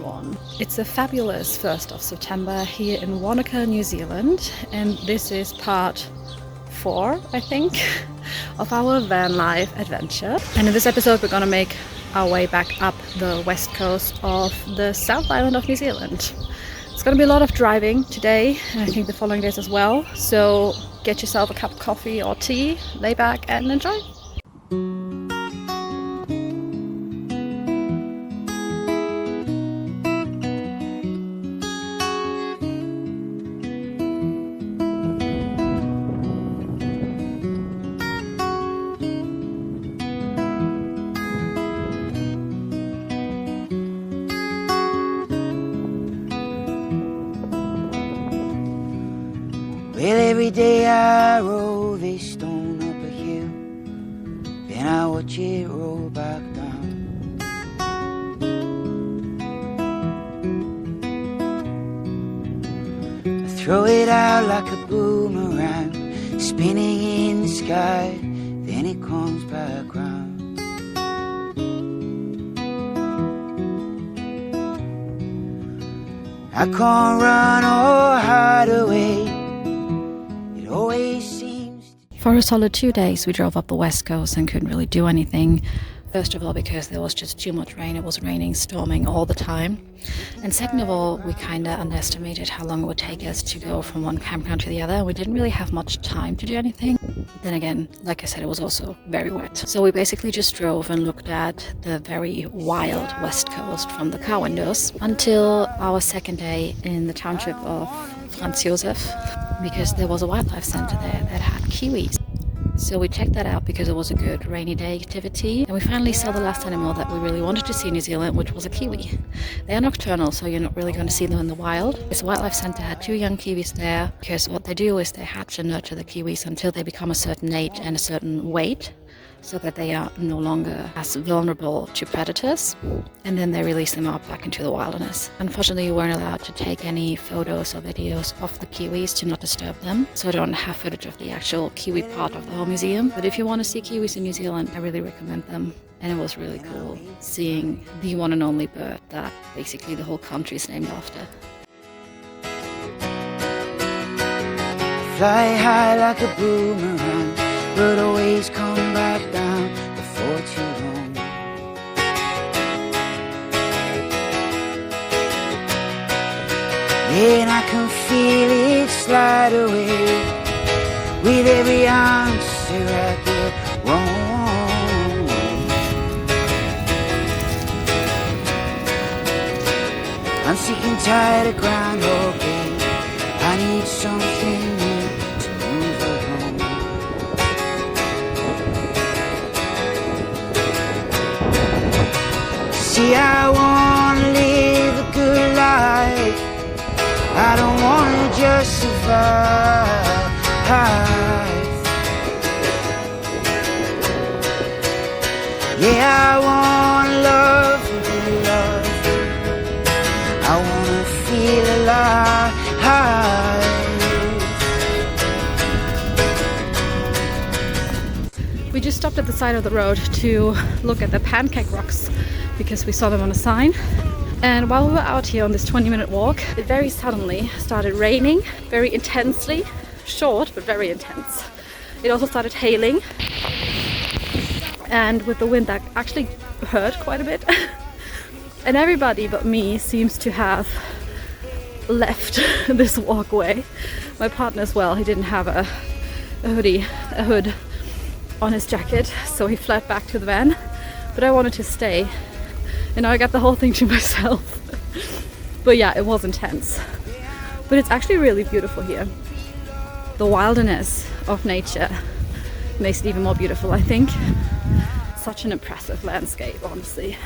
everyone. It's a fabulous 1st of September here in Wanaka, New Zealand, and this is part 4, I think, of our van life adventure. And in this episode we're gonna make our way back up the west coast of the South Island of New Zealand. It's gonna be a lot of driving today, and I think the following days as well, so get yourself a cup of coffee or tea, lay back and enjoy. Well, every day I roll this stone up a hill, then I watch it roll back down. I throw it out like a boomerang, spinning in the sky, then it comes back round. I can't run or hide away. For a solid 2 days we drove up the west coast and couldn't really do anything. First of all, because there was just too much rain. It was raining, storming all the time. And second of all, we kind of underestimated how long it would take us to go from one campground to the other. We didn't really have much time to do anything. Then again, like I said, it was also very wet. So we basically just drove and looked at the very wild west coast from the car windows until our second day in the township of Franz Josef, because there was a wildlife center there that had kiwis. So we checked that out because it was a good rainy day activity, and we finally saw the last animal that we really wanted to see in New Zealand, which was a kiwi. They are nocturnal, so you're not really going to see them in the wild. This wildlife center had 2 young kiwis there, because what they do is they hatch and nurture the kiwis until they become a certain age and a certain weight, so that they are no longer as vulnerable to predators, and then they release them out back into the wilderness. Unfortunately, you weren't allowed to take any photos or videos of the kiwis to not disturb them, so I don't have footage of the actual kiwi part of the whole museum. But if you want to see kiwis in New Zealand, I really recommend them. And it was really cool seeing the one and only bird that basically the whole country is named after. Fly high like a boomerang, but always come back down before too long. Yeah, and I can feel it slide away with every answer I get wrong. I'm sick and tired of Groundhog Day. I need something new to move along. See, I wanna live a good life. I don't wanna just survive. Yeah, I wanna love and be loved. I wanna feel alive. We just stopped at the side of the road to look at the Pancake rocks because we saw them on a sign. And while we were out here on this 20-minute walk, it very suddenly started raining, very intensely, short but very intense. It also started hailing, and with the wind that actually hurt quite a bit. And everybody but me seems to have left this walkway. My partner as well, he didn't have a hood on his jacket, so he fled back to the van, but I wanted to stay, and now I got the whole thing to myself. But yeah, it was intense, but it's actually really beautiful here. The wilderness of nature makes it even more beautiful, I think. Such an impressive landscape, honestly.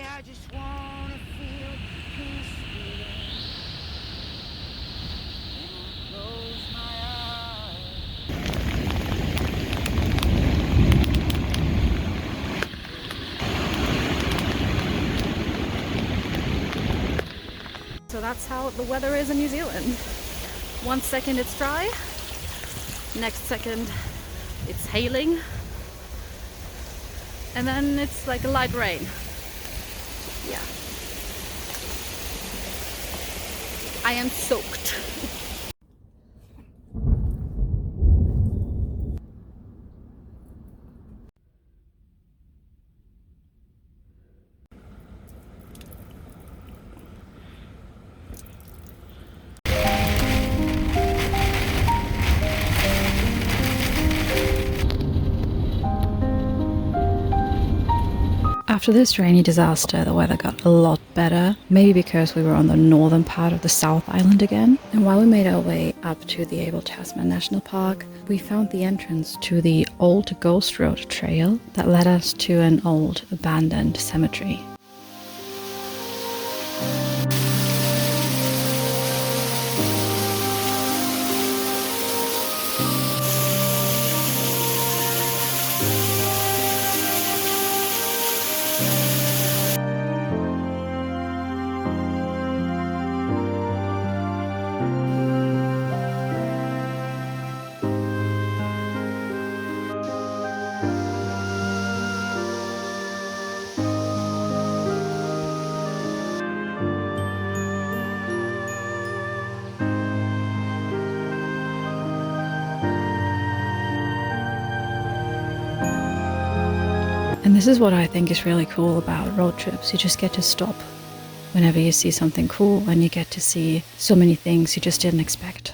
I just wanna feel peaceful when I close my eyes. that's how the weather is in New Zealand. One second it's dry, next second it's hailing, and then it's like a light rain. Yeah. I am soaked. After this rainy disaster, the weather got a lot better, maybe because we were on the northern part of the South Island again. And while we made our way up to the Abel Tasman National Park, we found the entrance to the old Ghost Road trail that led us to an old abandoned cemetery. And this is what I think is really cool about road trips. You just get to stop whenever you see something cool, and you get to see so many things you just didn't expect.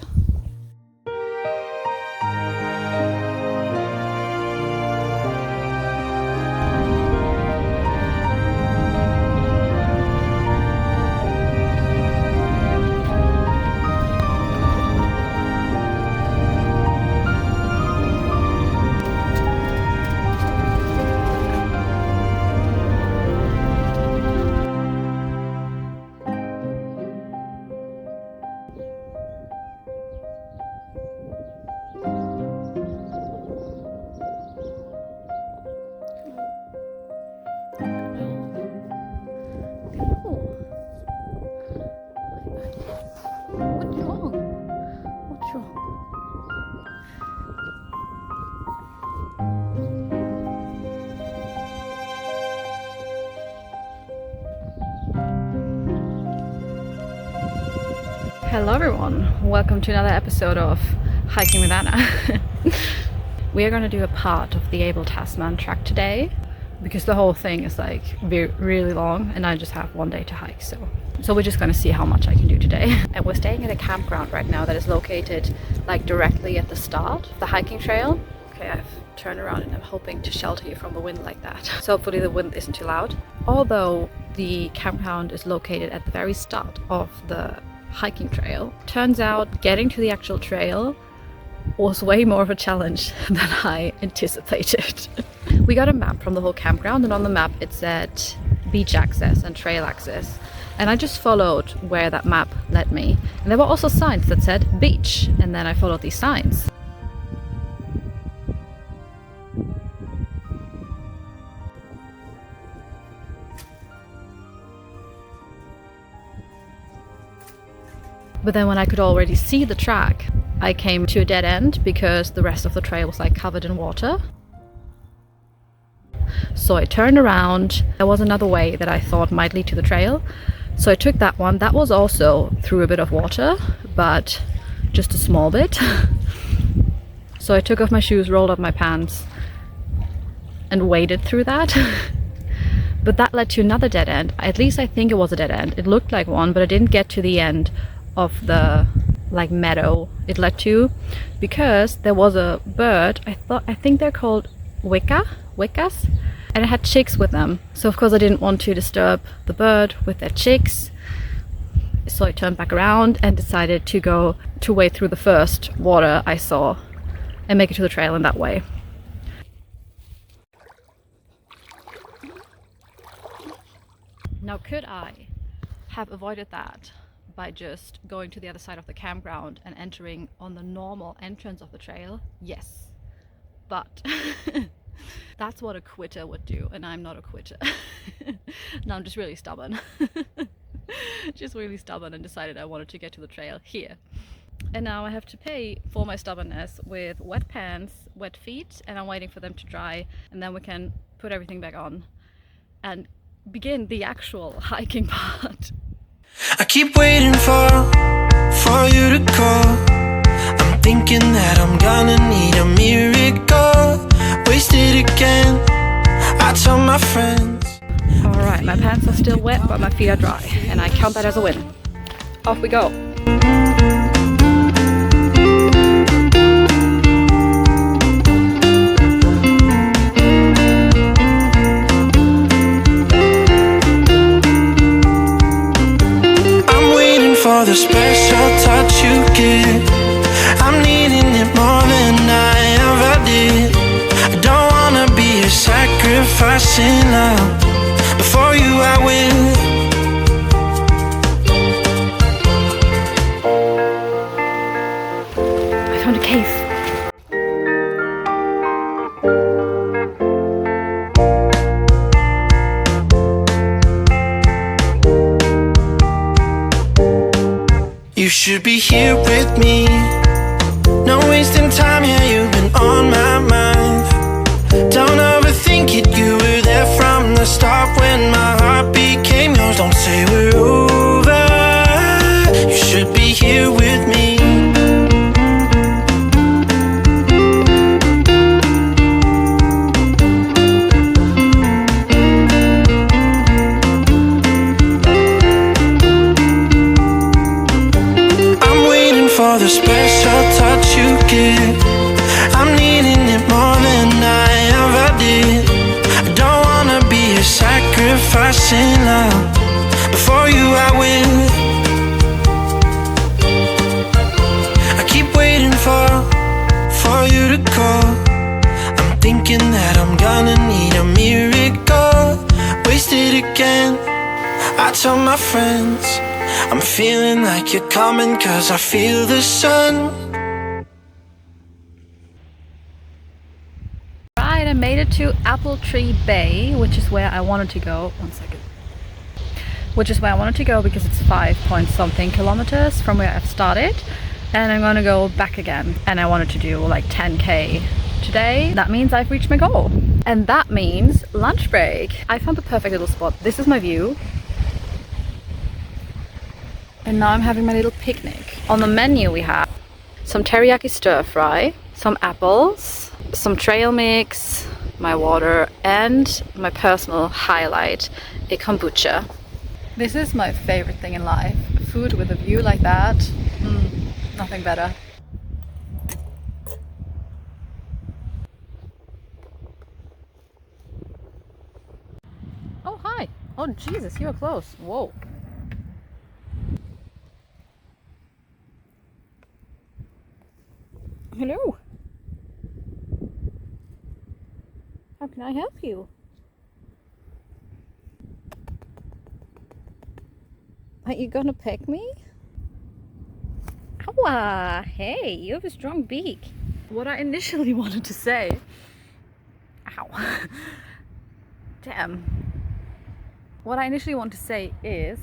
Hello everyone, welcome to another episode of Hiking with Anna. We are going to do a part of the Abel Tasman track today because the whole thing is like really long and I just have one day to hike, so we're just going to see how much I can do today. And we're staying at a campground right now that is located like directly at the start of the hiking trail. Okay, I've turned around and I'm hoping to shelter you from the wind like that, so hopefully the wind isn't too loud. Although the campground is located at the very start of the hiking trail, turns out getting to the actual trail was way more of a challenge than I anticipated. We got a map from the whole campground, and on the map it said beach access and trail access, and I just followed where that map led me, and there were also signs that said beach, and then I followed these signs. But then when I could already see the track, I came to a dead end because the rest of the trail was like covered in water. So I turned around. There was another way that I thought might lead to the trail. So I took that one. That was also through a bit of water, but just a small bit. So I took off my shoes, rolled up my pants, and waded through that. But that led to another dead end. At least I think it was a dead end. It looked like one, but I didn't get to the end of the like meadow it led to because there was a bird. I think they're called wickas, and it had chicks with them. So of course I didn't want to disturb the bird with their chicks. So I turned back around and decided to go to wade through the first water I saw and make it to the trail in that way. Now could I have avoided that by just going to the other side of the campground and entering on the normal entrance of the trail? Yes, but that's what a quitter would do, and I'm not a quitter. No, I'm just really stubborn. Just really stubborn and decided I wanted to get to the trail here. And now I have to pay for my stubbornness with wet pants, wet feet, and I'm waiting for them to dry, and then we can put everything back on and begin the actual hiking part. I keep waiting for you to call. I'm thinking that I'm gonna need a miracle. Wasted again, I tell my friends. Alright, my pants are still wet, but my feet are dry, and I count that as a win. Off we go. For the special touch you give, I'm needing it more than I ever did. I don't wanna be a sacrificing love. Before you I will. I found a cave. You should be here with me. No wasting time, yeah, you've been on my mind. Don't overthink it, you were there from the start when my heart became yours. Don't say we're over. You should be here with me. For the special touch you give, I'm needing it more than I ever did. I don't wanna be a sacrificing love. Before you I will. I keep waiting for you to call. I'm thinking that I'm gonna need a miracle. Wasted again, I tell my friends. I'm feeling like you're coming, 'cause I feel the sun. Right, I made it to Apple Tree Bay, which is where I wanted to go. 1 second. Which is where I wanted to go because it's 5-point-something kilometers from where I've started. And I'm gonna go back again. And I wanted to do like 10K today. That means I've reached my goal. And that means lunch break. I found the perfect little spot. This is my view. And now I'm having my little picnic. On the menu we have some teriyaki stir fry, some apples, some trail mix, my water, and my personal highlight, a kombucha. This is my favorite thing in life. Food with a view like that. Nothing better. Oh, hi. Oh, Jesus, you were close. Whoa. Hello. How can I help you? Are you gonna peck me? Ow! Hey, you have a strong beak. What I initially wanted to say. Ow. Damn. What I initially want to say is,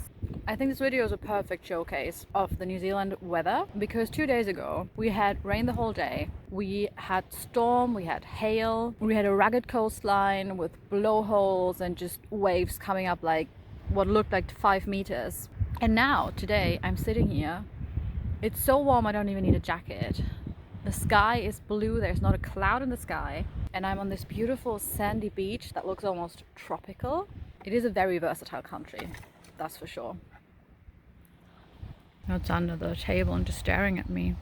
I think this video is a perfect showcase of the New Zealand weather, because 2 days ago we had rain the whole day. We had storm, we had hail, we had a rugged coastline with blowholes and just waves coming up like what looked like 5 meters. And now, today, I'm sitting here. It's so warm I don't even need a jacket. The sky is blue, there's not a cloud in the sky, and I'm on this beautiful sandy beach that looks almost tropical. It is a very versatile country, that's for sure. It's under the table and just staring at me.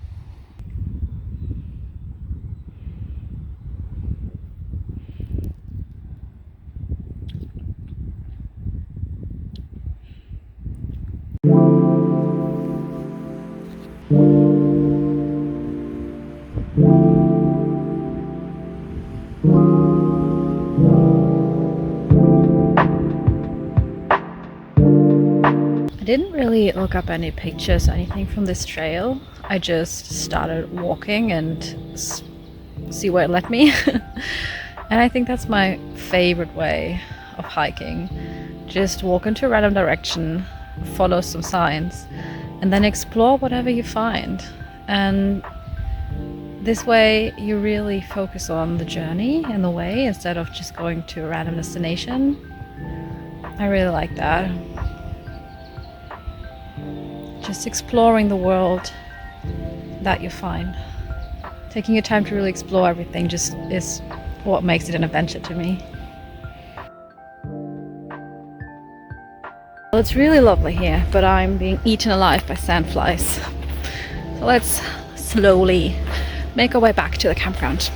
I didn't really look up any pictures or anything from this trail. I just started walking and see where it led me. And I think that's my favorite way of hiking. Just walk into a random direction follow some signs, and then explore whatever you find. And this way you really focus on the journey and the way instead of just going to a random destination. I really like that. Just exploring the world that you find. Taking your time to really explore everything just is what makes it an adventure to me. Well, it's really lovely here, but I'm being eaten alive by sandflies. So let's slowly make our way back to the campground.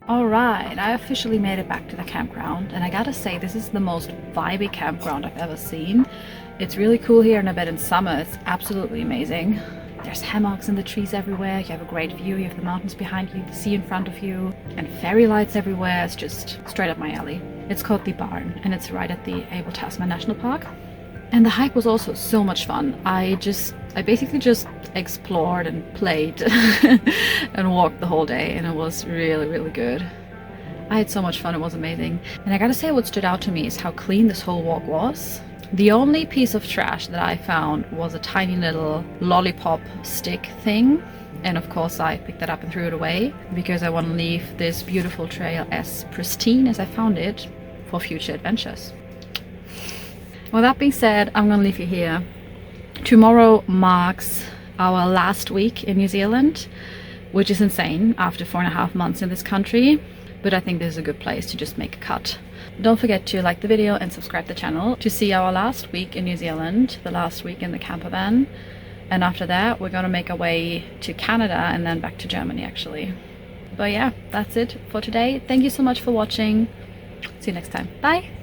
Alright, I officially made it back to the campground, and I gotta say, this is the most vibey campground I've ever seen. It's really cool here, and I bet in summer it's absolutely amazing. There's hammocks in the trees everywhere, you have a great view, you have the mountains behind you, the sea in front of you, and fairy lights everywhere. It's just straight up my alley. It's called The Barn, and it's right at the Abel Tasman National Park. And the hike was also so much fun. I basically just explored and played and walked the whole day, and it was really, really good. I had so much fun, it was amazing. And I gotta say, what stood out to me is how clean this whole walk was. The only piece of trash that I found was a tiny little lollipop stick thing. And of course I picked that up and threw it away because I want to leave this beautiful trail as pristine as I found it for future adventures. With that being said, I'm gonna leave you here. Tomorrow marks our last week in New Zealand, which is insane after 4.5 months in this country, but I think this is a good place to just make a cut. Don't forget to like the video and subscribe to the channel to see our last week in New Zealand, the last week in the camper van, and after that we're gonna make our way to Canada and then back to Germany actually. But yeah, that's it for today. Thank you so much for watching. See you next time. Bye!